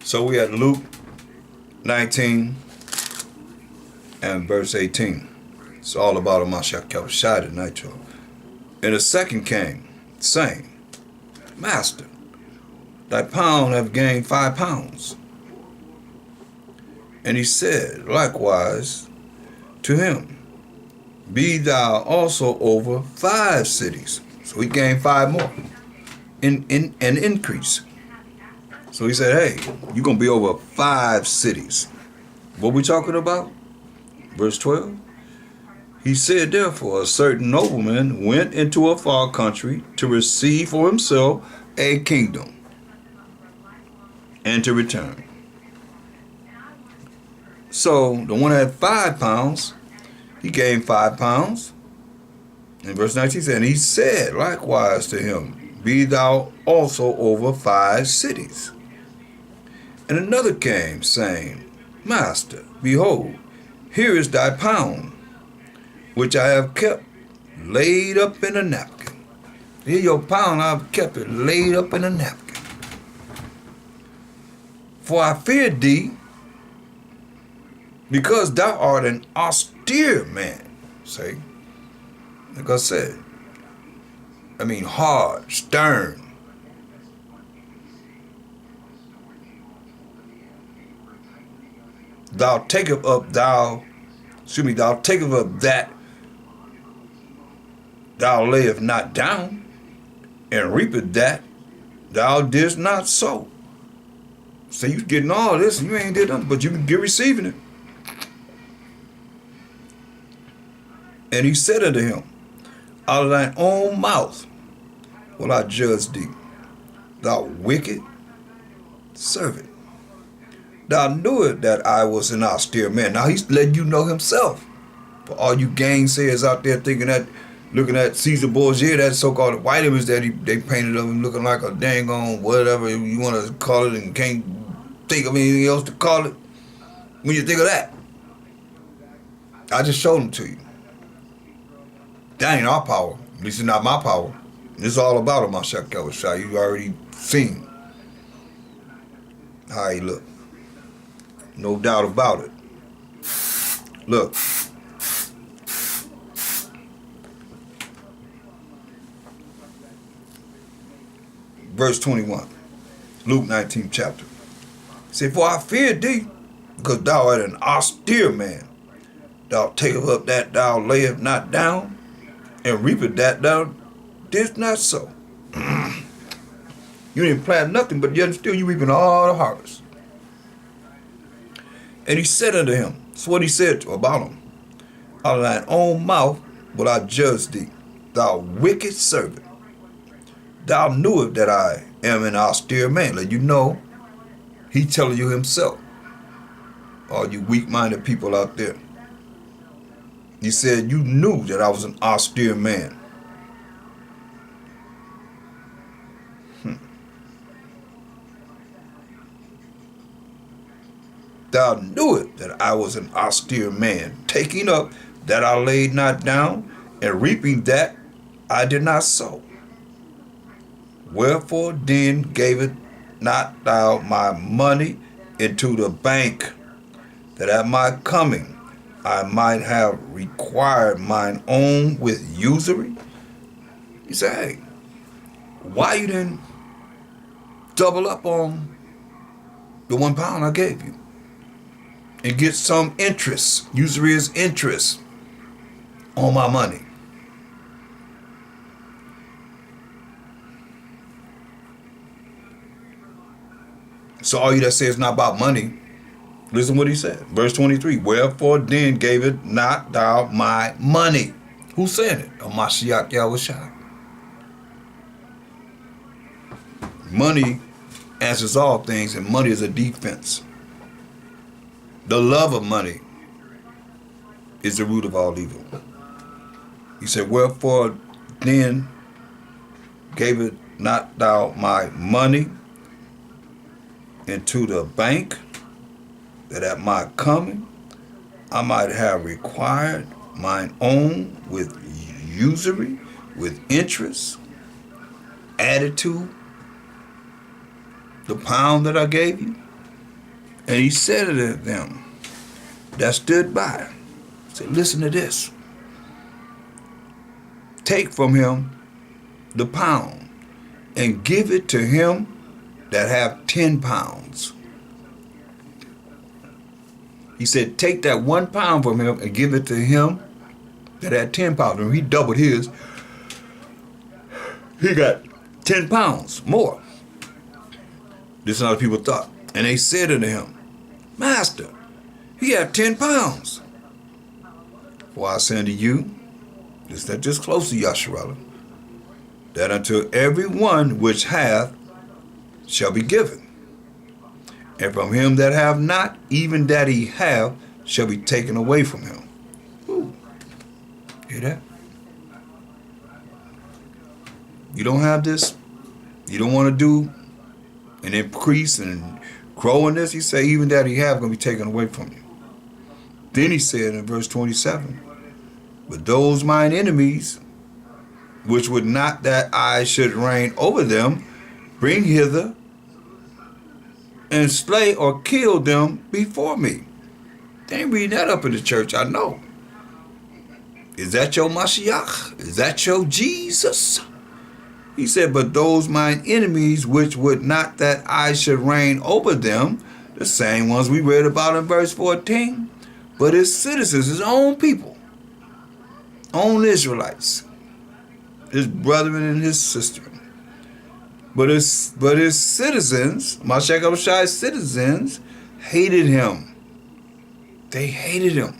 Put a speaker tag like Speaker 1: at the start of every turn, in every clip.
Speaker 1: So we had Luke 19 and verse 18. It's all about a Mashayach Yahawashi tonight, y'all. And the second came, saying, Master, thy pound have gained 5 pounds. And he said likewise to him, Be thou also over 5 cities. So he gained 5 more in an increase. So he said, hey, you're going to be over 5 cities. What we talking about? Verse 12. He said, therefore, a certain nobleman went into a far country to receive for himself a kingdom and to return. So the one that had 5 pounds, he gained 5 pounds. In verse 19 said, and he said likewise to him, Be thou also over 5 cities. And another came, saying, Master, behold, here is thy pound, which I have kept laid up in a napkin. Here your pound, I've kept it laid up in a napkin. For I feared thee, because thou art an austere man. See? Like I said, hard, stern. Thou taketh up that thou layest not down, and reapeth that thou didst not sow. So you getting all this, and you ain't did nothing, but you get receiving it. And he said unto him, Out of thine own mouth will I judge thee, thou wicked servant. Thou knewest that I was an austere man. Now he's letting you know himself. For all you gainsayers out there thinking that, looking at Caesar Borgia, that so-called white image that they painted of him looking like a dang on whatever you want to call it, and can't think of anything else to call it. When you think of that, I just showed them to you. That ain't our power. At least it's not my power. It's all about it, Mashayach Yahawashi. You already seen how he look. No doubt about it. Look. Verse 21. Luke 19 chapter. Say, For I feared thee, because thou art an austere man. Thou takest up that thou layest not down, and reapeth that thou didst not sow. You didn't plant nothing, but yet still you reaping all the harvest. And he said unto him, that's what he said about him, Out of thine own mouth will I judge thee, thou wicked servant. Thou knewest that I am an austere man. Let you know, he telling you himself. All you weak-minded people out there. He said, you knew that I was an austere man. Thou knewest that I was an austere man, taking up that I laid not down, and reaping that I did not sow. Wherefore then gavest not thou my money into the bank, that at my coming I might have required mine own with usury? He said, hey, why you didn't double up on the 1 pound I gave you and get some interest? Usury is interest on my money. So all you that say it's not about money, listen what he said. Verse 23, Wherefore then gavest not thou my money? Who's saying it? A Mashayach Yahawashi. Money answers all things, and money is a defense. The love of money is the root of all evil. He said, Wherefore then gavest not thou my money into the bank, that at my coming I might have required mine own with usury, with interest, added to the pound that I gave you? And he said to them that stood by, said, listen to this. Take from him the pound and give it to him that have 10 pounds. He said, take that 1 pound from him and give it to him that had 10 pounds. And he doubled his. He got 10 pounds more. This is how people thought. And they said unto him, Master, he had 10 pounds. For I say unto you, this that just close to Yasharallah, that unto every one which hath shall be given. And from him that have not, even that he have, shall be taken away from him. Ooh. Hear that? You don't have this, you don't want to do and increase and grow in this, he say, even that he have going to be taken away from you. Then he said in verse 27, but those mine enemies, which would not that I should reign over them, bring hither and slay or kill them before me. They ain't reading that up in the church, I know. Is that your Mashayach? Is that your Jesus? He said, but those mine enemies, which would not that I should reign over them, the same ones we read about in verse 14, but his citizens, his own people, own Israelites, his brethren and his sister. But his citizens, Mashayach's citizens, hated him. They hated him.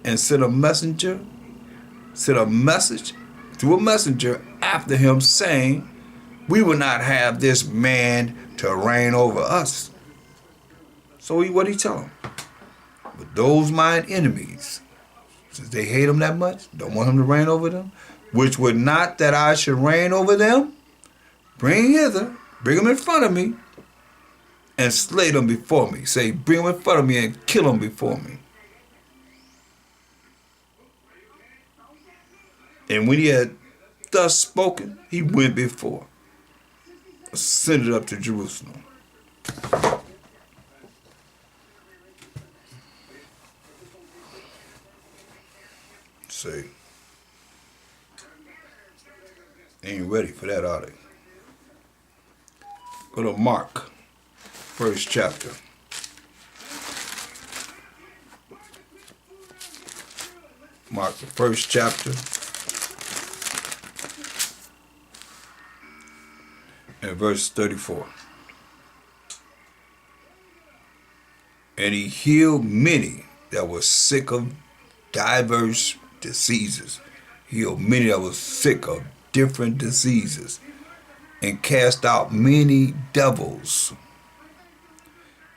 Speaker 1: And sent a message through a messenger after him, saying, we will not have this man to reign over us. So what he tell them? But those mine enemies, since they hate him that much, don't want him to reign over them, which would not that I should reign over them, bring hither, bring them in front of me, and slay them before me. Say, bring them in front of me and kill them before me. And when he had thus spoken, he went before, ascended up to Jerusalem. Say, ain't ready for that, are they? Go to Mark, first chapter. Mark, the first chapter. And verse 34. And he healed many that were sick of diverse diseases. Healed many that were sick of different diseases. And cast out many devils.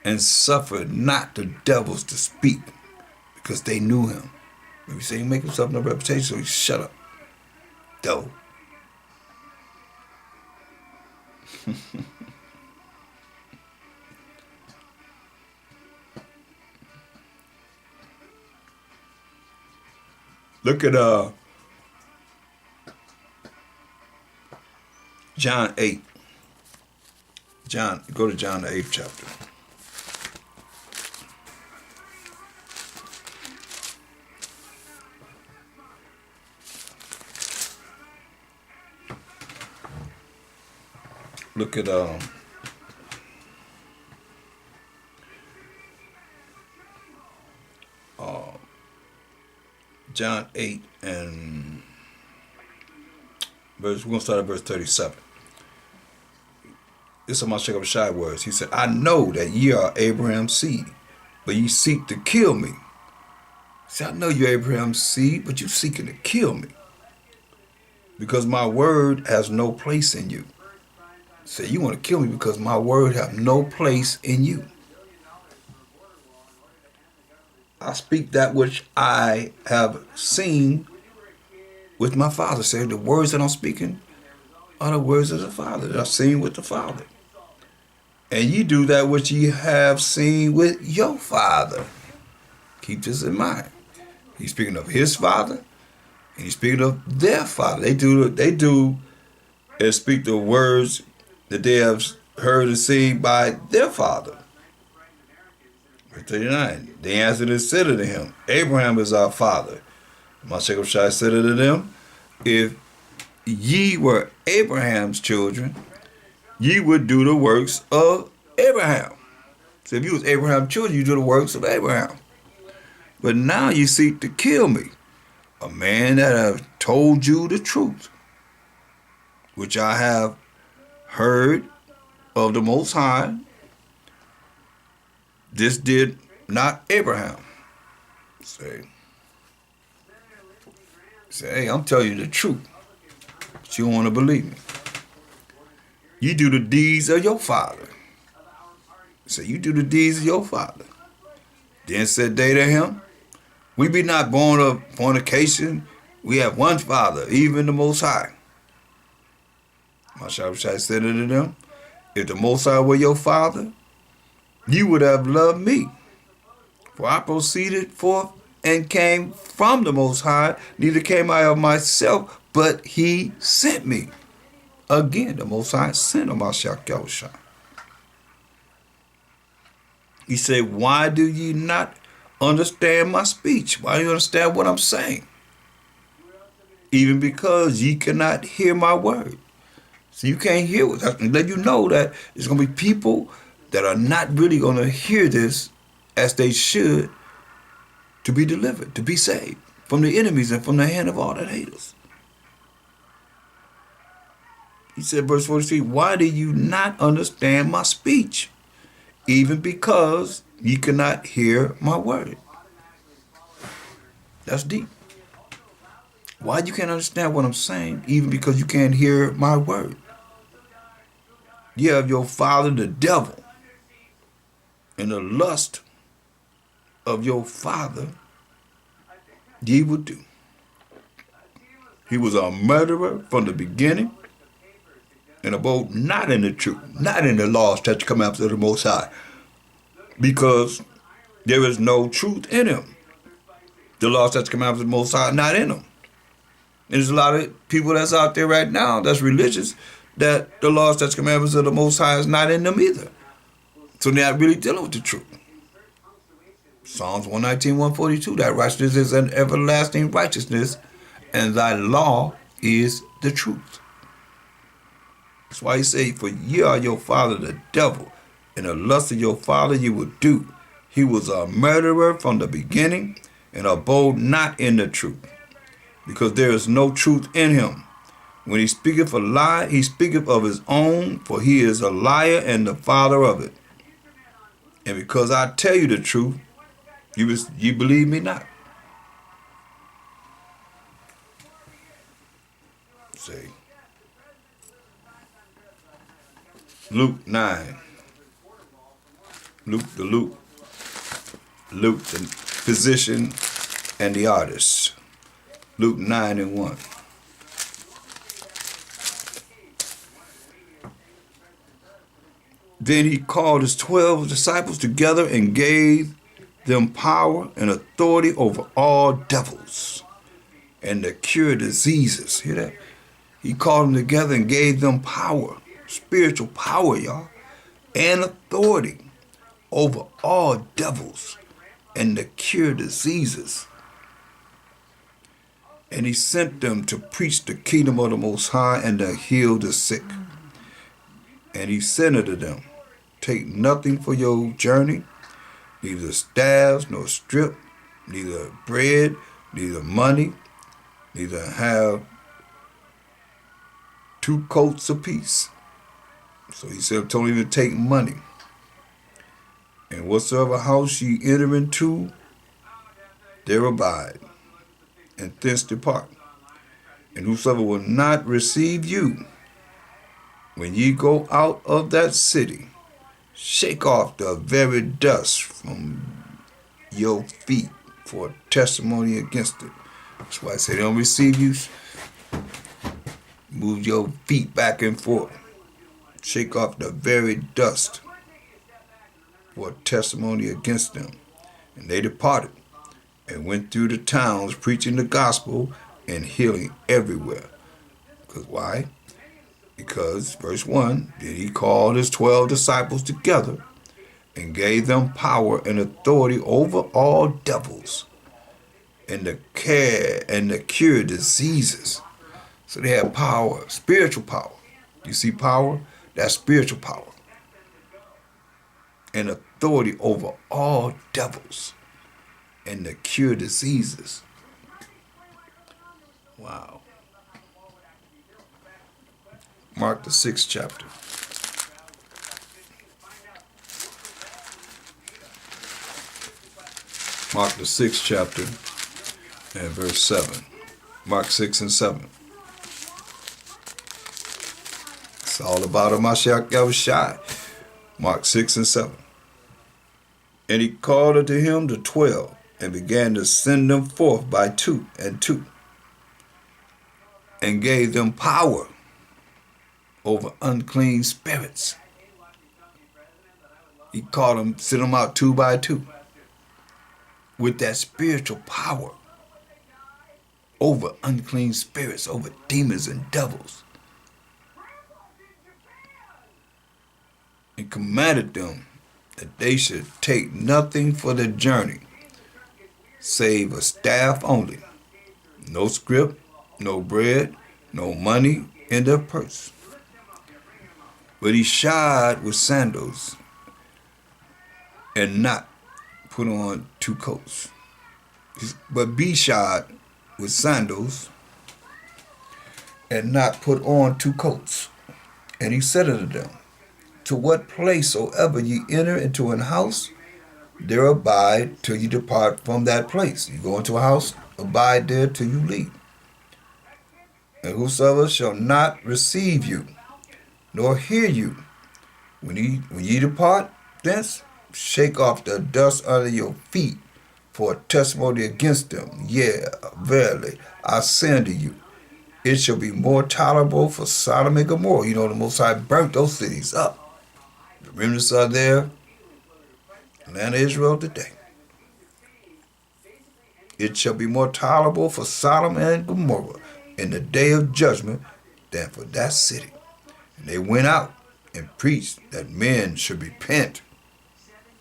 Speaker 1: And suffered not the devils to speak, because they knew him. Maybe say he make himself no reputation, so he shut up. Devil. Look at John 8. Go to John the 8th chapter. Look at John 8 and we're going to start at verse 37. This is my Yahawashi words. He said, I know that ye are Abraham's seed, but ye seek to kill me. See, I know you're Abraham's seed, but you're seeking to kill me, because my word has no place in you. Say, you want to kill me because my word have no place in you. I speak that which I have seen with my Father. Say, the words that I'm speaking are the words of the Father that I've seen with the Father. And you do that which you have seen with your father. Keep this in mind. He's speaking of his father, and he's speaking of their father. They do and speak the words that they have heard and seen by their father. Verse 39. They answered and said unto him, Abraham is our father. Mashayach said unto them, if ye were Abraham's children, ye would do the works of Abraham. So if you was Abraham's children, you do the works of Abraham. But now you seek to kill me, a man that have told you the truth, which I have heard of the Most High. This did not Abraham. Say, hey, I'm telling you the truth, but you don't want to believe me. You do the deeds of your father. Say, you do the deeds of your father. Then said they to him, we be not born of fornication. We have one Father, even the Most High. Mashayach said unto them, if the Most High were your Father, you would have loved me. For I proceeded forth and came from the Most High, neither came I of myself, but he sent me. Again, the Most High sent on Mashayach Yahawashi. He said, why do ye not understand my speech? Why do you understand what I'm saying? Even because ye cannot hear my word. So you can't hear it. I can let you know that there's going to be people that are not really going to hear this as they should to be delivered, to be saved from the enemies and from the hand of all that hate us. He said, verse 43, why do you not understand my speech? Even because ye cannot hear my word. That's deep. Why you can't understand what I'm saying? Even because you can't hear my word. You have your father, the devil, and the lust of your father ye would do. He was a murderer from the beginning and abode not in the truth, not in the law, statutes, commandments of the Most High, because there is no truth in him. The law, statutes, commandments of the Most High are not in him. There's a lot of people that's out there right now that's religious that the law, statutes, commandments of the Most High is not in them either. So they're not really dealing with the truth. Psalms 119, 142, that righteousness is an everlasting righteousness, and thy law is the truth. That's why he say, for ye are your father the devil, and the lust of your father you would do. He was a murderer from the beginning, and abode not in the truth, because there is no truth in him. When he speaketh a lie, he speaketh of his own, for he is a liar and the father of it. And because I tell you the truth, you believe me not. See. Luke 9. Luke the physician and the artist. Luke 9 and 1. Then he called his 12 disciples together and gave them power and authority over all devils and to cure diseases. Hear that? He called them together and gave them power, spiritual power, y'all, and authority over all devils and to cure diseases. And he sent them to preach the kingdom of the Most High and to heal the sick. And he said unto them, take nothing for your journey, neither staves nor strip, neither bread, neither money, neither have 2 coats apiece. So he said, don't even take money. And whatsoever house ye enter into, there abide, and thence depart. And whosoever will not receive you, when ye go out of that city, shake off the very dust from your feet for a testimony against it. That's why I say they don't receive you. Move your feet back and forth. Shake off the very dust for a testimony against them. And they departed and went through the towns preaching the gospel and healing everywhere. Because why? Because, verse 1, then he called his 12 disciples together and gave them power and authority over all devils and the care and the cure diseases. So they have power, spiritual power. You see power? That's spiritual power. And authority over all devils and the cure diseases. Wow. Mark the 6th chapter. Mark the 6th chapter and verse 7. Mark 6 and 7. It's all about a Mashayach Yahawashi. Mark 6 and 7. And he called unto him the 12, and began to send them forth by 2 and 2, and gave them power over unclean spirits. He called them, sent them out 2 by 2, with that spiritual power over unclean spirits, over demons and devils. And commanded them that they should take nothing for the journey, save a staff only, no scrip, no bread, no money in their purse. But he shod with sandals, and not put on 2 coats. But be shod with sandals, and not put on 2 coats. And he said unto them, to what place soever ye enter into an house, there abide till you depart from that place. You go into a house, abide there till you leave. And whosoever shall not receive you, nor hear you, when ye depart thence, shake off the dust under your feet for a testimony against them. Yea, verily, I say unto you, it shall be more tolerable for Sodom and Gomorrah. You know, the Most High burnt those cities up. The remnants are there, land of Israel today. It shall be more tolerable for Sodom and Gomorrah in the day of judgment than for that city. And they went out and preached that men should repent.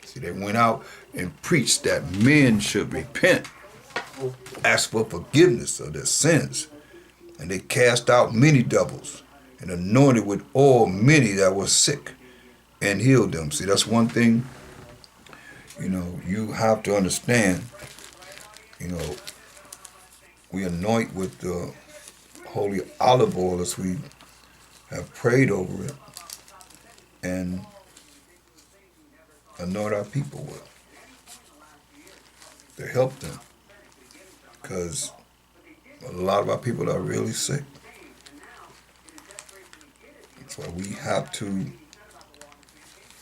Speaker 1: See, they went out and preached that men should repent, ask for forgiveness of their sins. And they cast out many devils and anointed with oil many that were sick, and healed them. See, that's one thing, you have to understand. We anoint with the holy olive oil as we have prayed over it, and anoint our people with to help them, because a lot of our people are really sick. That's why we have to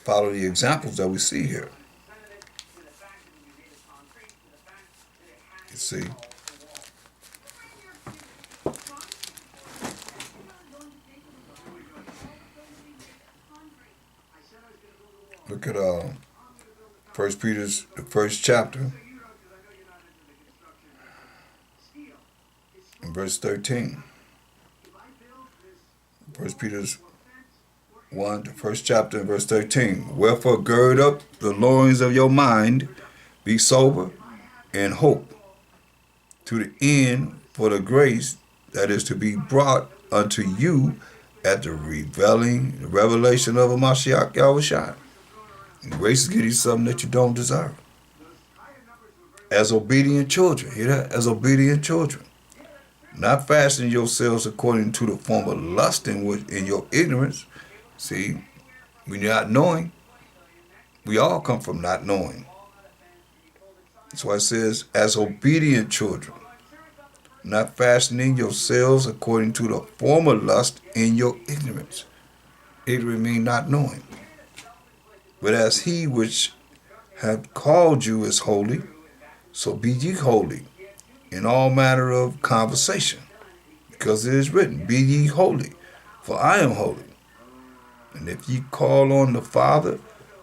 Speaker 1: follow the examples that we see here. You see, look at 1 Peter's the 1st chapter and verse 13. 1 Peter's 1, the 1st chapter and verse 13. Wherefore gird up the loins of your mind, be sober, and hope to the end for the grace that is to be brought unto you at the revelation of a Mashayach Yahawashi. And grace is getting you something that you don't deserve. As obedient children, hear that? As obedient children. Not fastening yourselves according to the form of lust in your ignorance. See, when you're not knowing, we all come from not knowing. That's why it says, as obedient children, not fastening yourselves according to the former lust in your ignorance. Ignorant means not knowing. But as he which hath called you is holy, so be ye holy in all manner of conversation. Because it is written, be ye holy, for I am holy. And if ye call on the Father,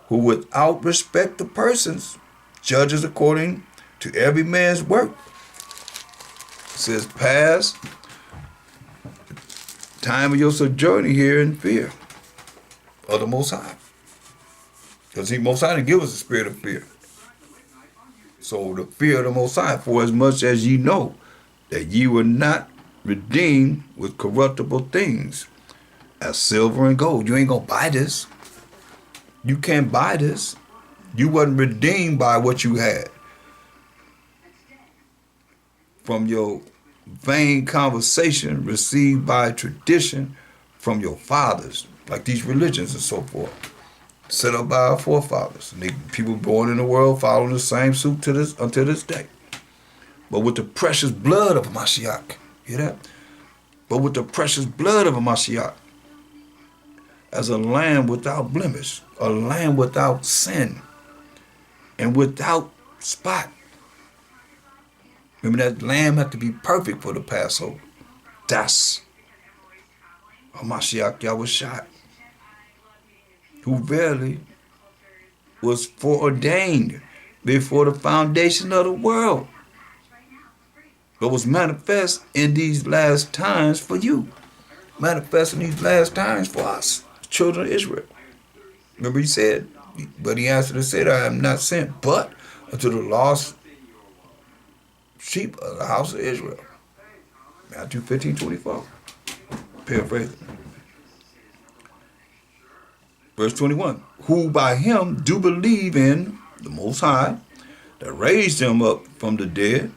Speaker 1: who without respect of persons judges according to every man's work, it says, pass the time of your sojourning here in fear of the Most High. Because He Most High didn't give us a spirit of fear. So the fear of the Most High, for as much as ye know that ye were not redeemed with corruptible things, as silver and gold. You ain't gonna buy this. You can't buy this. You wasn't redeemed by what you had. From your vain conversation received by tradition from your fathers, like these religions and so forth, set up by our forefathers. And people born in the world following the same suit to this until this day. But with the precious blood of a Mashayach, hear that? But with the precious blood of a Mashayach, as a lamb without blemish, a lamb without sin, and without spot. Remember that lamb had to be perfect for the Passover. That's a Mashayach Yahawashi, who verily was foreordained before the foundation of the world, but was manifest in these last times for you. Manifest in these last times for us, children of Israel. Remember He said, but He answered and said, I am not sent but unto the lost sheep of the house of Israel. Matthew 15:24. Paraphrasing. Verse 21. Who by Him do believe in the Most High, that raised Him up from the dead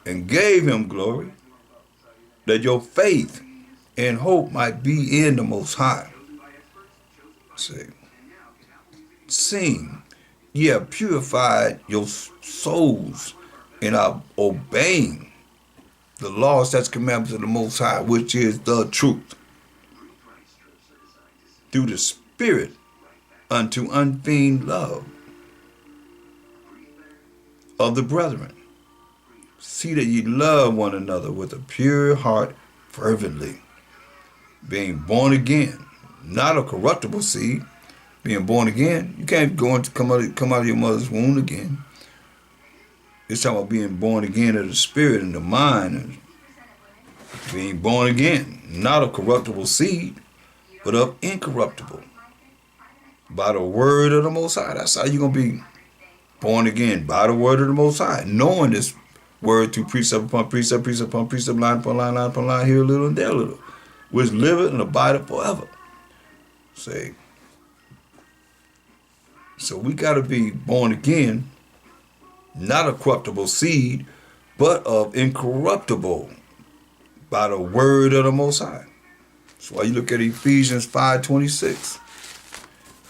Speaker 1: and gave Him glory, that your faith and hope might be in the Most High. See, seeing ye have purified your souls and are obeying the laws, statutes, commandments of the Most High, which is the truth, through the Spirit unto unfeigned love of the brethren. See that ye love one another with a pure heart fervently, being born again, not a corruptible seed. Being born again, you can't go into come out of your mother's womb again. It's talking about being born again of the spirit and the mind, and being born again, not of corruptible seed, but of incorruptible, by the word of the Most High. That's how you're gonna be born again, by the word of the Most High, knowing this word through precept upon precept, precept upon precept, line upon line, line upon line, here a little and there a little, which liveth and abideth forever. Say. So we got to be born again, not of corruptible seed, but of incorruptible, by the word of the Most High. That's why you look at Ephesians 5:26.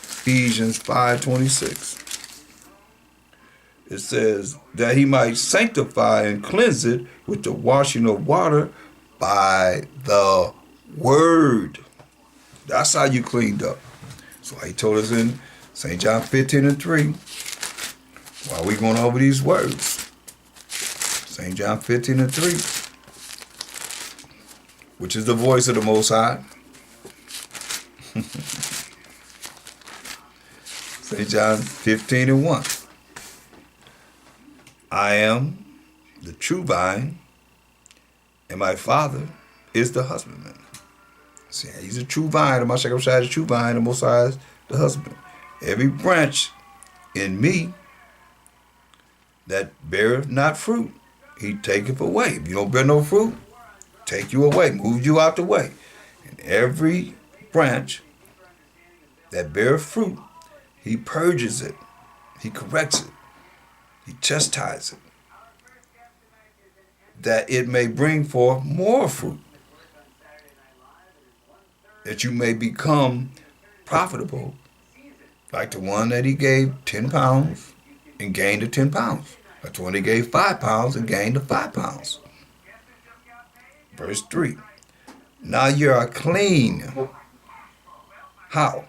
Speaker 1: Ephesians 5:26. It says that He might sanctify and cleanse it with the washing of water by the word. That's how you cleaned up. So He told us in St. John 15:3. While we going over these words, St. John 15:3, which is the voice of the Most High. St. John 15:1. I am the true vine, and my Father is the husbandman. See, He's a true vine. The Mashayach is the true vine. The Most High is the husbandman. Every branch in me that beareth not fruit, He taketh away. If you don't bear no fruit, take you away, move you out the way. And every branch that beareth fruit, He purges it, He corrects it, He chastises it, that it may bring forth more fruit, that you may become profitable, like the one that He gave 10 pounds and gained the 10 pounds. Like the one He gave 5 pounds and gained the 5 pounds. Verse 3. Now you are clean. How?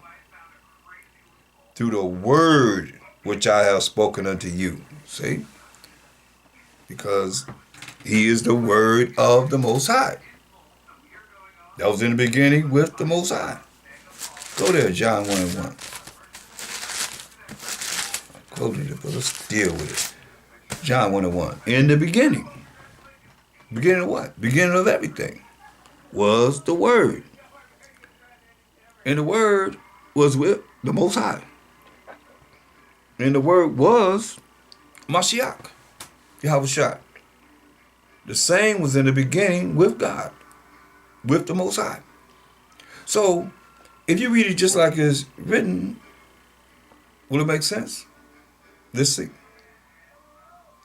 Speaker 1: Through the word which I have spoken unto you. See? Because He is the word of the Most High. That was in the beginning with the Most High. Go there, John 1:1. Quoted it, but let's deal with it. John 1:1. In the beginning. Beginning of what? Beginning of everything was the Word. And the Word was with the Most High. And the word was Mashayach, Yahawashi. The same was in the beginning with God, with the Most High. So, if you read it just like it's written, will it make sense? Let's see.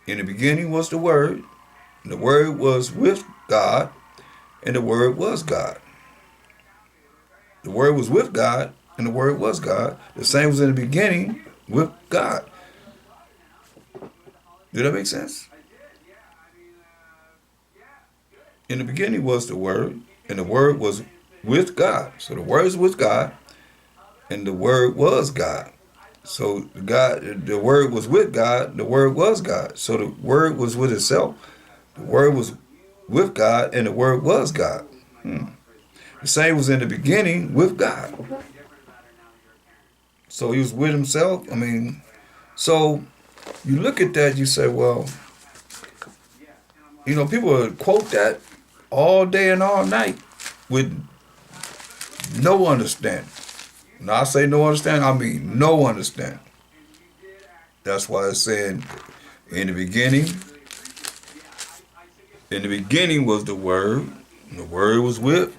Speaker 1: In the beginning was the Word, and the Word was with God, and the Word was God. The Word was with God, and the Word was God. The same was in the beginning with God. Did that make sense? In the beginning was the Word, and the Word was with God. So the Word is with God, and the Word was God. So the Word was with God, the Word was God. So the Word was with itself, the Word was with God, and the Word was God. The same was in the beginning with God. So he was with himself. So you look at that, you say, well, people would quote that all day and all night with no understanding. When I say no understanding, I mean no understanding. That's why it's saying in the beginning was the Word, and the Word was with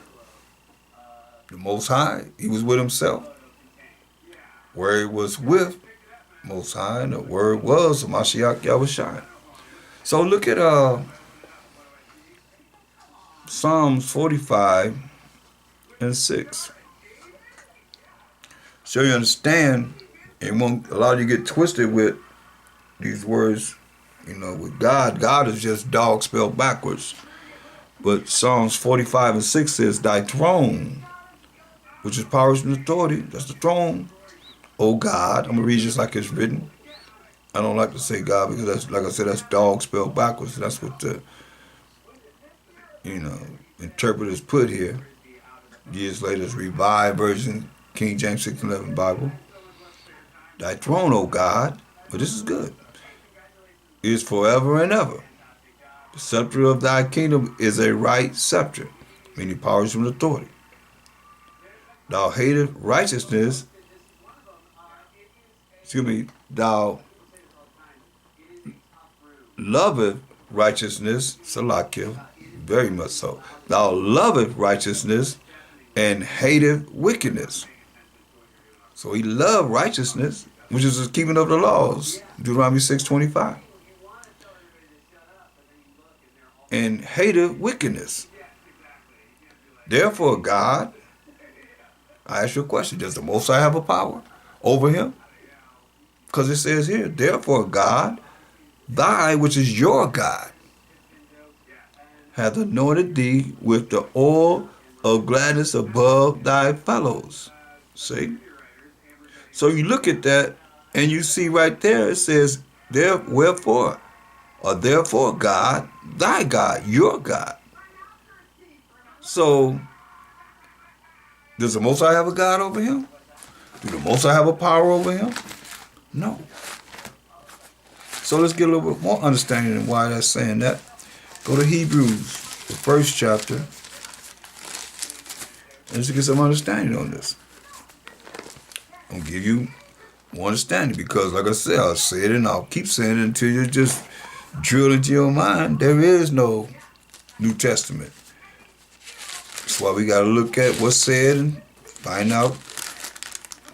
Speaker 1: the Most High. He was with himself. Word was with Most High, and the Word was Mashayach Yahawashi. So look at Psalms 45 and 6. So you understand, and won't allow you to get twisted with these words, with God. God is just dog spelled backwards. But Psalms 45 and 6 says, thy throne, which is power and authority, that's the throne, O God. I'm going to read just like it's written. I don't like to say God because that's, like I said, that's dog spelled backwards. That's what the, interpreters put here. Years later, it's Revised Version, King James 611 Bible. Thy throne, O God, but this is good, is forever and ever. The scepter of thy kingdom is a right scepter, meaning power from authority. Thou hatest righteousness, thou loveth righteousness, Salakia, very much so. Thou loveth righteousness and hateth wickedness. So he loved righteousness, which is the keeping of the laws, Deuteronomy 6:25. And hateth wickedness. Therefore, God, I ask you a question, does the Most High have a power over him? Because it says here, therefore, God, thy, which is your God, hath anointed thee with the oil of gladness above thy fellows. See? So you look at that, and you see right there, it says, therefore God, thy God, your God. So, does the Most High have a God over him? Do the Most High have a power over him? No. So let's get a little bit more understanding of why that's saying that. Go to Hebrews, the first chapter, and let's get some understanding on this. I'm going to give you more understanding because, like I said, I'll say it and I'll keep saying it until you just drill into your mind. There is no New Testament. That's why we got to look at what's said and find out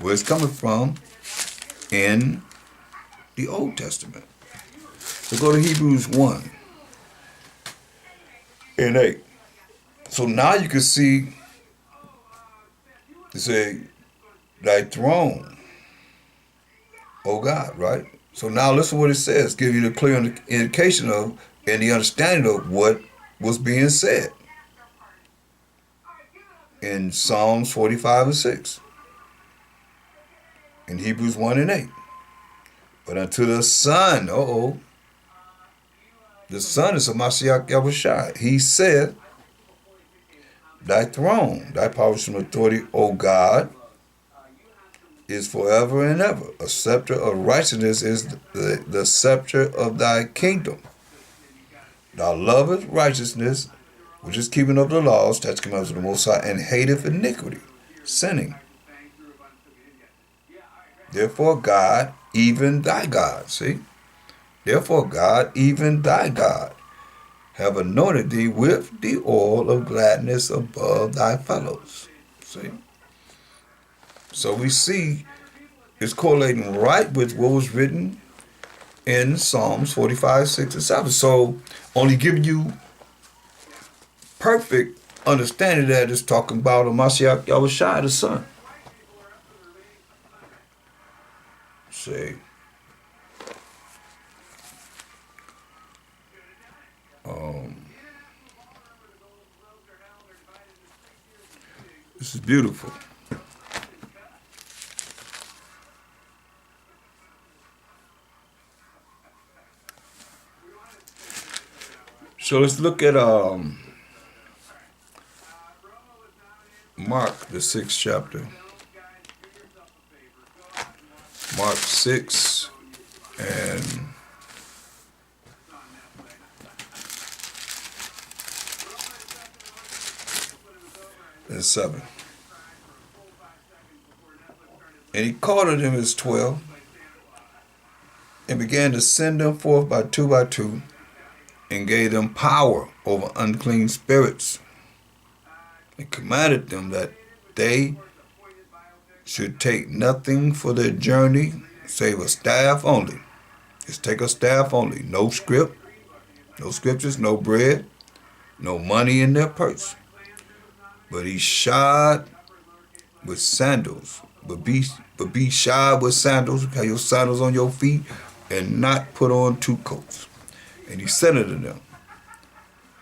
Speaker 1: where it's coming from in the Old Testament. So go to Hebrews 1 and 8. So now you can see, it say, thy throne, O God, right? So now listen to what it says, give you the clear indication of and the understanding of what was being said in Psalms 45 and 6, in Hebrews 1 and 8. But unto the Son, the Son is a Mashayach Yahawashi. He said, thy throne, thy power and authority, O God, is forever and ever. A scepter of righteousness is the scepter of thy kingdom. Thou lovest righteousness, which is keeping of the laws, statutes, commandments of the Most High, and hateth iniquity, sinning. Therefore God, even thy God. See? Therefore, God, even thy God, have anointed thee with the oil of gladness above thy fellows. See? So we see it's correlating right with what was written in Psalms 45, 6, and 7. So only giving you perfect understanding that it's talking about a Mashayach Yahawashi, the Son. See? This is beautiful. So let's look at Mark, the 6th chapter. Mark 6 and and 7. And he called unto him his 12, and began to send them forth by two, and gave them power over unclean spirits, and commanded them that they should take nothing for their journey, save a staff only. Just take a staff only. No script, no scriptures, no bread, no money in their purse. But he shod with sandals. But be shod with sandals, have your sandals on your feet, and not put on two coats. And he said unto them,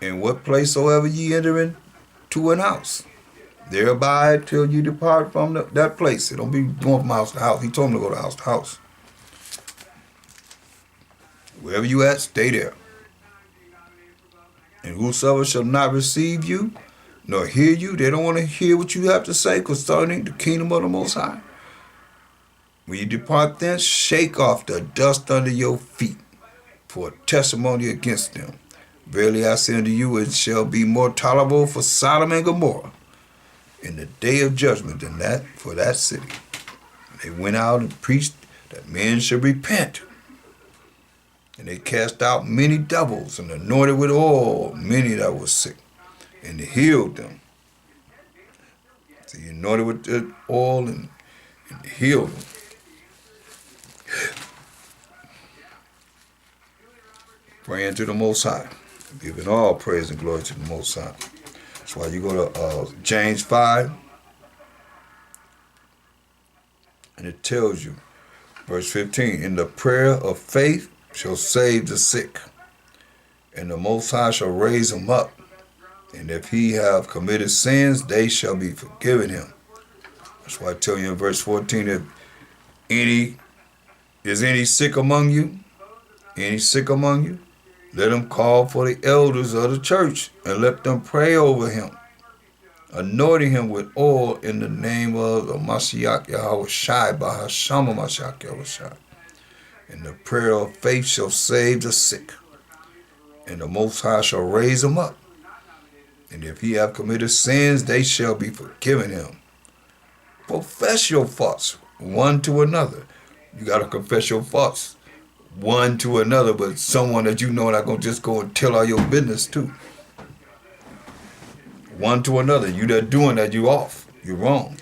Speaker 1: in what place soever ye enter into an house, there abide till you depart from that place. It don't be going from house to house. He told them to go to house to house. Wherever you at, stay there. And whosoever shall not receive you, nor hear you, they don't want to hear what you have to say concerning the kingdom of the Most High. When you depart thence, shake off the dust under your feet for a testimony against them. Verily I say unto you, it shall be more tolerable for Sodom and Gomorrah in the day of judgment than that for that city. They went out and preached that men should repent. And they cast out many devils and anointed with oil many that were sick, and they healed them. So he anointed with the oil and healed them. Praying to the Most High, giving all praise and glory to the Most High. That's why you go to James 5, and it tells you, verse 15, in the prayer of faith shall save the sick, and the Most High shall raise him up. And if he have committed sins, they shall be forgiven him. That's why I tell you in verse 14, if is any sick among you? Any sick among you? Let him call for the elders of the church, and let them pray over him, anointing him with oil in the name of the Mashayach Yahawashi, Bahashama Mashayach Yahawashi. And the prayer of faith shall save the sick, and the Most High shall raise him up. And if he have committed sins, they shall be forgiven him. Confess your faults one to another. You got to confess your faults one to another, but someone that you know not going to just go and tell all your business to. One to another. You that doing that, you off. You're wrong.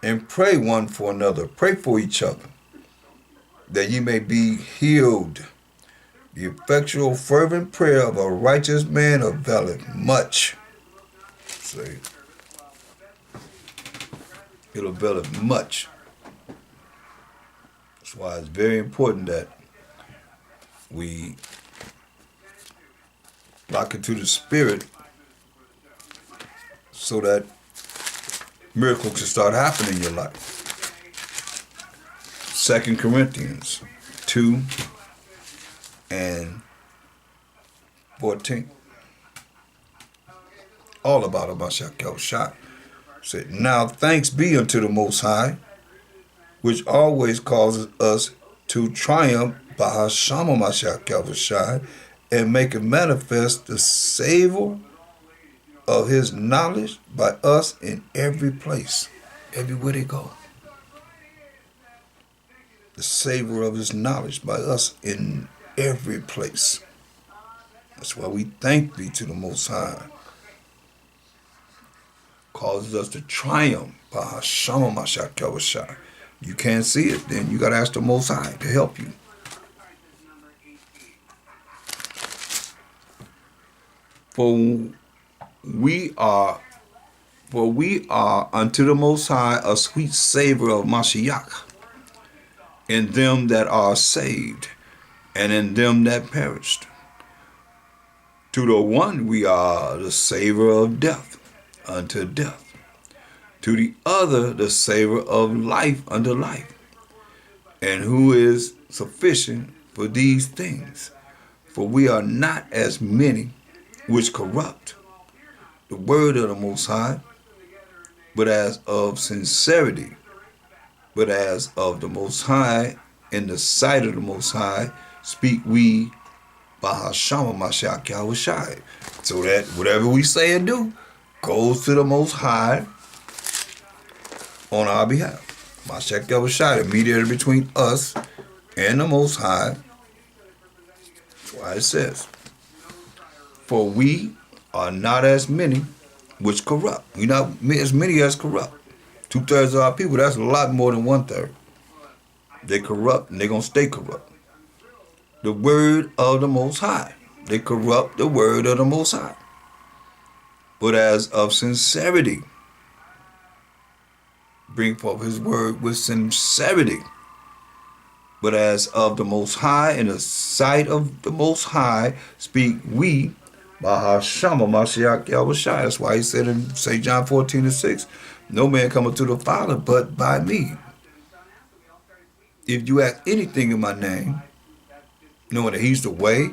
Speaker 1: And pray one for another. Pray for each other, that ye may be healed. The effectual fervent prayer of a righteous man availeth much. See? It availeth much. That's why it's very important that we lock into the Spirit so that miracles can start happening in your life. 2 Corinthians 2 and 14. All about Mashayach Yahawashi. Said, now thanks be unto the Most High, which always causes us to triumph by Hashama Mashayach Yahawashi, and make it manifest the savor of his knowledge by us in every place, everywhere they go. the savor of his knowledge by us in every place. That's why we thank thee to the Most High. Causes us to triumph by Hashem Mashayach Yahawashi. You can't see it, then you got to ask the Most High to help you. For we are unto the Most High a sweet savor of Mashayach in them that are saved and in them that perished. To the one we are the savor of death unto death. To the other the savor of life unto life. And who is sufficient for these things? For we are not as many which corrupt the word of the Most High, but as of sincerity, but as of the Most High, in the sight of the Most High, speak we by Hashem Mashayach Yahawashi. So that whatever we say and do goes to the Most High on our behalf. Mashayach Yahawashi, the mediator between us and the Most High. That's why it says, for we are not as many which corrupt. We're not as many as corrupt. 2/3 of our people, that's a lot more than 1/3. They corrupt and they're going to stay corrupt. The word of the Most High. They corrupt the word of the Most High. But as of sincerity, bring forth his word with sincerity. But as of the Most High, in the sight of the Most High, speak we by Hashem Mashayach Yahawashi. That's why he said in St. John 14:6, no man cometh to the Father but by me. If you ask anything in my name, knowing that he's the way,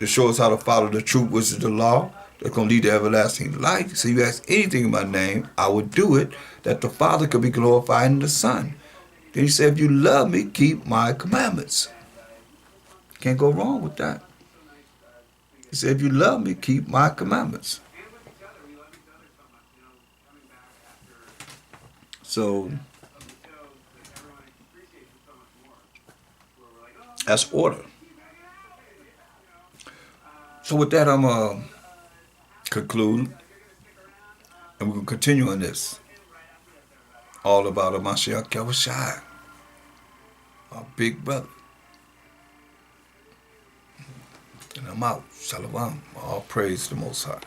Speaker 1: to show us how to follow the truth, which is the law, that's going to lead to everlasting life. So you ask anything in my name, I would do it, that the Father could be glorified in the Son. Then he said, if you love me, keep my commandments. Can't go wrong with that. He said, if you love me, keep my commandments. So that's order. So with that, I'm going to conclude. And we're going to continue on this. All about a Mashayach Yahawashi, our big brother. And I'm out. Shalom. All praise to the Most High.